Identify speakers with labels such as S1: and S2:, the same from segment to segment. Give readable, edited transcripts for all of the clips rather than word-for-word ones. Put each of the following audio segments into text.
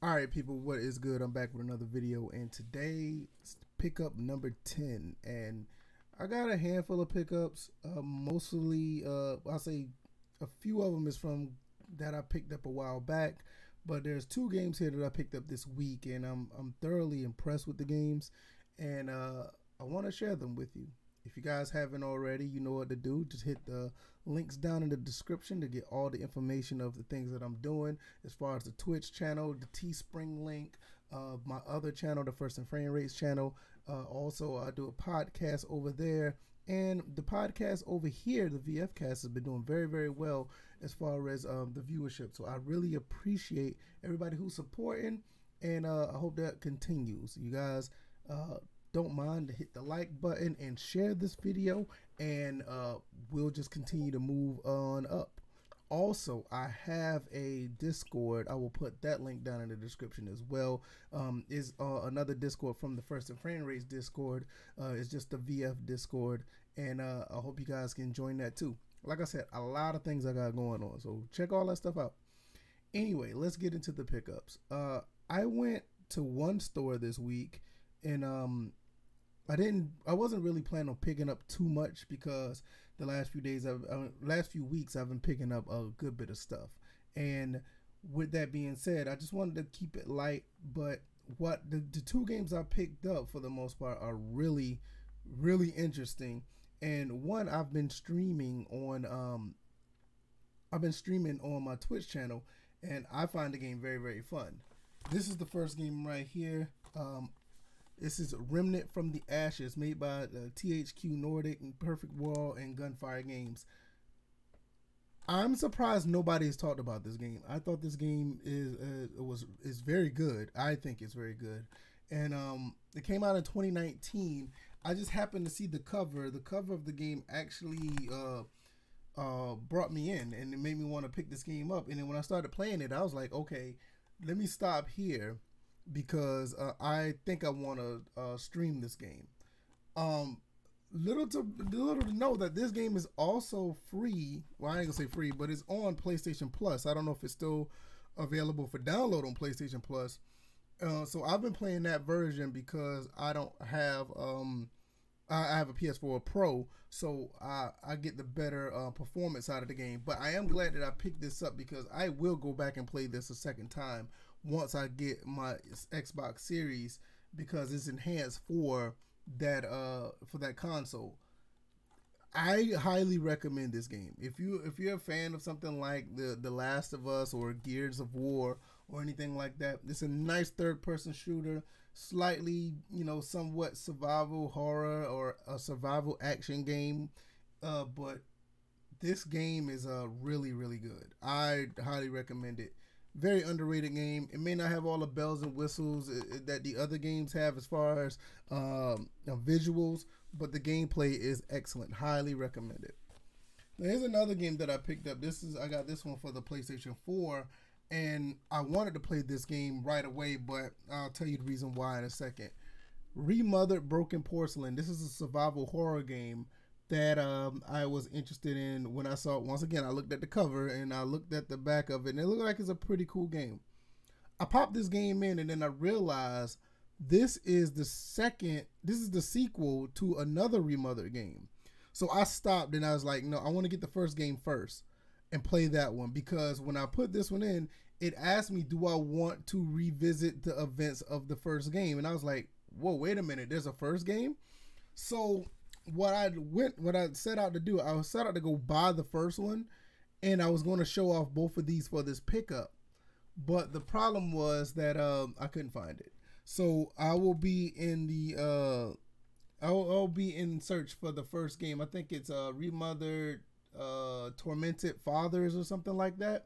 S1: All right, people, what is good? I'm back with another video, and today it's pickup number 10, and I got a handful of pickups. Mostly, I'll say a few of them is from that I picked up a while back, but there's two games here that I picked up this week, and I'm thoroughly impressed with the games, and I want to share them with you. If you guys haven't already, you know what to do. Just hit the links down in the description to get all the information of the things that I'm doing as far as the Twitch channel, the Teespring link, my other channel, the First and Frame Rates channel. Also, I do a podcast over there. And the podcast over here, the VFcast, has been doing very, very well as far as the viewership. So I really appreciate everybody who's supporting, and I hope that continues. You guys don't mind to hit the like button and share this video, and we'll just continue to move on up. Also, I have a Discord. I will put that link down in the description as well. Is another Discord from the First and Frame Rates Discord. It's just the VF Discord, and I hope you guys can join that too. Like I said, a lot of things I got going on, so check all that stuff out. Anyway, let's get into the pickups. I went to one store this week, and I wasn't really planning on picking up too much because the last few weeks I've been picking up a good bit of stuff. And with that being said, I just wanted to keep it light. But what the two games I picked up for the most part are really, really interesting. And one I've been streaming on my Twitch channel, and I find the game very, very fun. This is the first game right here. This is Remnant from the Ashes, made by THQ Nordic and Perfect World and Gunfire Games. I'm surprised nobody has talked about this game. I thought this game is very good. I think it's very good, and it came out in 2019. I just happened to see the cover. The cover of the game actually brought me in, and it made me want to pick this game up. And then when I started playing it, I was like, okay, let me stop here, because I think I want to stream this game. Little to know that this game is also free. Well, I ain't gonna say free, but it's on PlayStation Plus. I don't know if it's still available for download on PlayStation Plus. So I've been playing that version because I don't have I have a PS4 Pro, so I get the better performance out of the game. But I am glad that I picked this up, because I will go back and play this a second time once I get my Xbox Series, because it's enhanced for that console. I highly recommend this game. If you're a fan of something like the Last of Us or Gears of War or anything like that, it's a nice third-person shooter, slightly, somewhat survival horror or a survival action game, but this game is really, really good. I highly recommend it. Very underrated game. It may not have all the bells and whistles that the other games have as far as visuals, but the gameplay is excellent. Highly recommended. Now, here's another game that I picked up. I got this one for the PlayStation 4, and I wanted to play this game right away, but I'll tell you the reason why in a second. Remothered Broken Porcelain. This is a survival horror game that I was interested in when I saw it. Once again, I looked at the cover and I looked at the back of it, and it looked like it's a pretty cool game. I popped this game in, and then I realized this is the sequel to another Remothered game. So I stopped and I was like, no, I want to get the first game first and play that one, because when I put this one in, it asked me, do I want to revisit the events of the first game? And I was like, whoa, wait a minute, there's a first game? So what I set out to do, I set out to go buy the first one, and I was going to show off both of these for this pickup. But the problem was that I couldn't find it. So I will be in the I'll be in search for the first game. I think it's Remothered Tormented Fathers or something like that.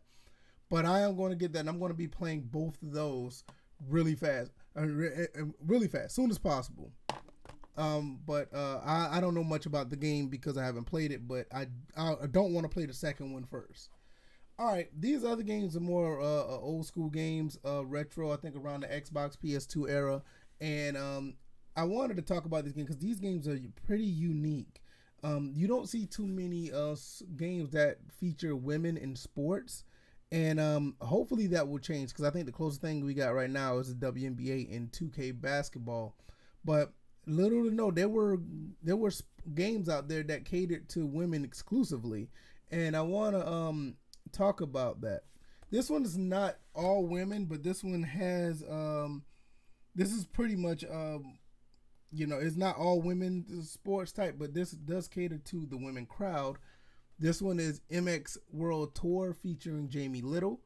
S1: But I am going to get that, and I'm going to be playing both of those really fast, soon as possible. I don't know much about the game because I haven't played it, but I don't want to play the second one first. All right, these other games are more old school games, retro, I think around the Xbox PS2 era, and I wanted to talk about these games because these games are pretty unique. You don't see too many games that feature women in sports, And hopefully that will change, because I think the closest thing we got right now is the WNBA and 2K basketball. But little to no, there were games out there that catered to women exclusively, and I want to talk about that. This one is not all women, but this one has this is pretty much it's not all women sports type, but this does cater to the women crowd. This one is MX World Tour featuring Jamie Little.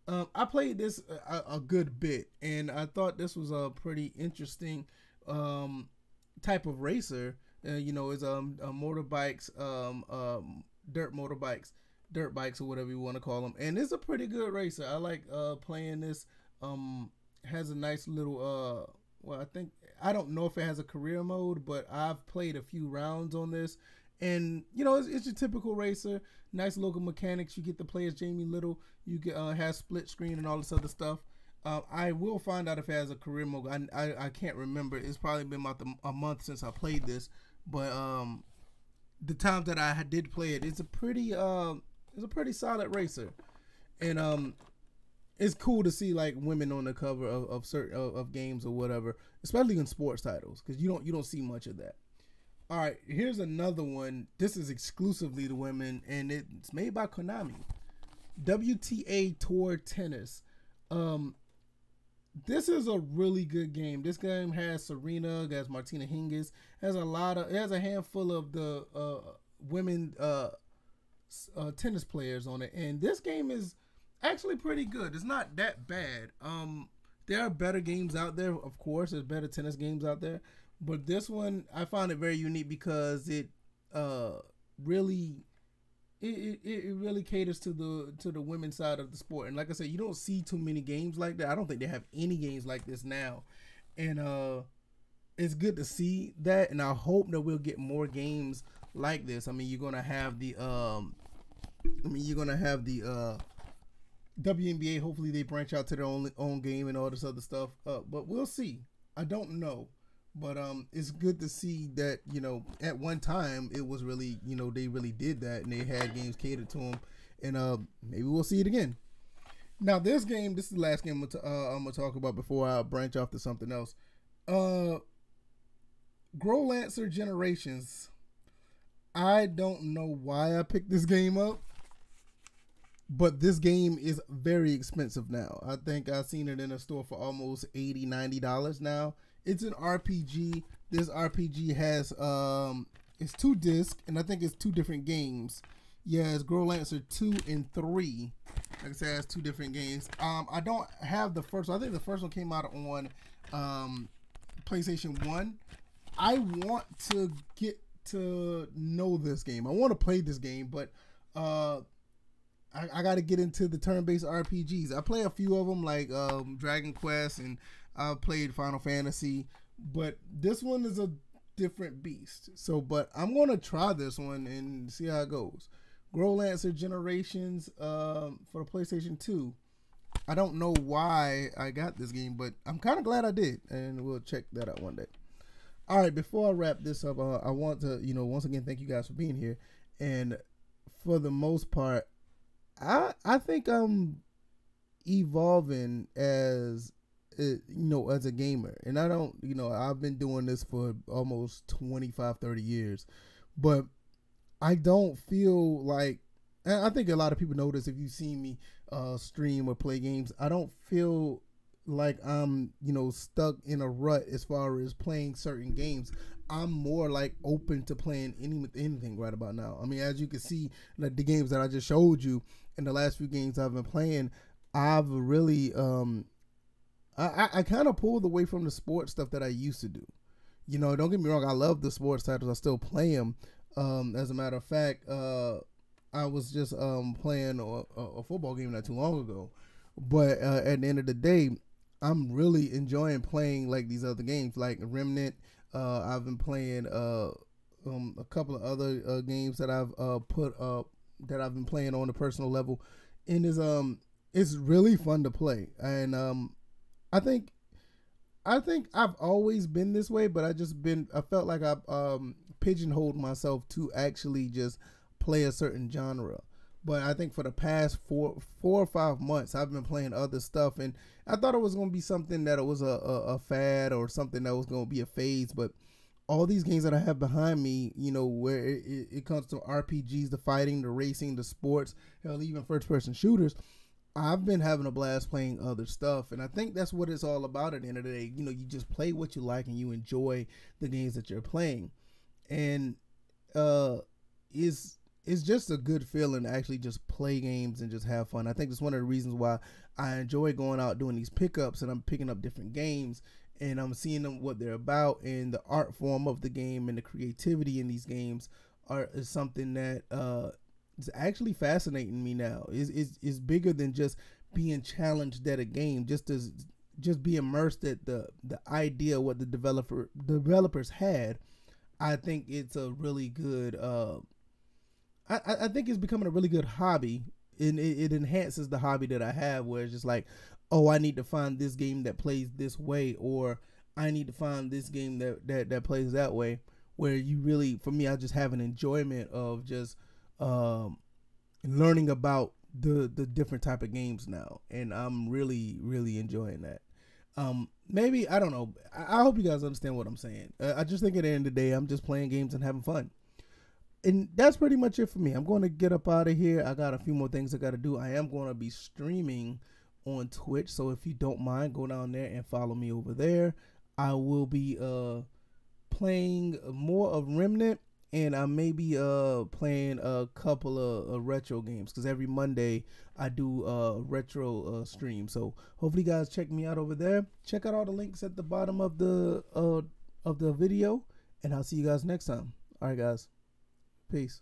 S1: I played this a good bit, and I thought this was a pretty interesting type of racer. It's motorbikes, dirt bikes or whatever you want to call them, and it's a pretty good racer. I like playing this. Has a nice little I don't know if it has a career mode, but I've played a few rounds on this, and it's your typical racer. Nice local mechanics. You get to play as Jamie Little. You get have split screen and all this other stuff. I will find out if it has a career mode. I can't remember. It's probably been about a month since I played this, but the times that I did play it, it's a pretty solid racer, and it's cool to see like women on the cover of certain of games or whatever, especially in sports titles, because you don't see much of that. All right, here's another one. This is exclusively to women, and it's made by Konami. WTA Tour Tennis. This is a really good game. This game has Serena, has Martina Hingis, has a handful of the women tennis players on it, and this game is actually pretty good. It's not that bad. There are better games out there, of course. There's better tennis games out there, but this one I found it very unique because it really caters to the women's side of the sport. And like I said, you don't see too many games like that. I don't think they have any games like this now, and it's good to see that. And I hope that we'll get more games like this. I mean, you're gonna have the WNBA. Hopefully they branch out to their own game and all this other stuff. But we'll see. I don't know. But it's good to see that, at one time it was really, they really did that, and they had games catered to them, and maybe we'll see it again. Now this is the last game I'm gonna talk about before I branch off to something else. Growlancer Generations. I don't know why I picked this game up, but this game is very expensive now. I think I've seen it in a store for almost $80, $90 now. It's an RPG. This RPG has it's 2 discs, and I think it's 2 different games. Yeah, it's Growlancer 2 and 3. Like I said, it has 2 different games. I don't have the first one. I think the first one came out on PlayStation 1. I want to get to know this game. I want to play this game, but I got to get into the turn-based RPGs. I play a few of them, like Dragon Quest, and I've played Final Fantasy, but this one is a different beast. So, but I'm going to try this one and see how it goes. Growlancer Generations for the PlayStation 2. I don't know why I got this game, but I'm kind of glad I did, and we'll check that out one day. All right, before I wrap this up, I want to, once again, thank you guys for being here. And for the most part, I think I'm evolving as a gamer, and I don't, I've been doing this for almost 25, 30 years, but I don't feel like, and I think a lot of people know this if you've seen me stream or play games, I don't feel like I'm, stuck in a rut as far as playing certain games. I'm more like open to playing anything right about now. I mean, as you can see, like the games that I just showed you, in the last few games I've been playing, I've really, I kind of pulled away from the sports stuff that I used to do. Don't get me wrong, I love the sports titles. I still play them. As a matter of fact, I was just playing a football game not too long ago. But at the end of the day, I'm really enjoying playing like these other games, like Remnant. I've been playing a couple of other games that I've put up that I've been playing on a personal level, and it's really fun to play. And I think I've always been this way, but I felt like I've pigeonholed myself to actually just play a certain genre. But I think for the past 4 or 5 months, I've been playing other stuff, and I thought it was going to be something that it was a fad or something that was going to be a phase. But all these games that I have behind me, you know, where it comes to RPGs, the fighting, the racing, the sports, hell, even first-person shooters, I've been having a blast playing other stuff, and I think that's what it's all about at the end of the day. You know, you just play what you like and you enjoy the games that you're playing, and it's just a good feeling to actually just play games and just have fun. I think that's one of the reasons why I enjoy going out doing these pickups, and I'm picking up different games and I'm seeing them what they're about, and the art form of the game and the creativity in these games is something that is actually fascinating me now. Is bigger than just being challenged at a game, just be immersed at the idea of what the developers had. I think it's a really good I think it's becoming a really good hobby, and it enhances the hobby that I have, where it's just like, oh, I need to find this game that plays this way, or I need to find this game that plays that way, where you really, for me, I just have an enjoyment of just learning about the different type of games now, and I'm really enjoying that. Maybe, I don't know, I hope you guys understand what I'm saying. I just think at the end of the day, I'm just playing games and having fun. And that's pretty much it for me. I'm going to get up out of here. I got a few more things I got to do. I am going to be streaming on Twitch, so if you don't mind, go down there and follow me over there. I will be playing more of Remnant, and I may be playing a couple of retro games, because every Monday I do retro stream. So hopefully you guys check me out over there. Check out all the links at the bottom of the video, and I'll see you guys next time. All right, guys. Peace.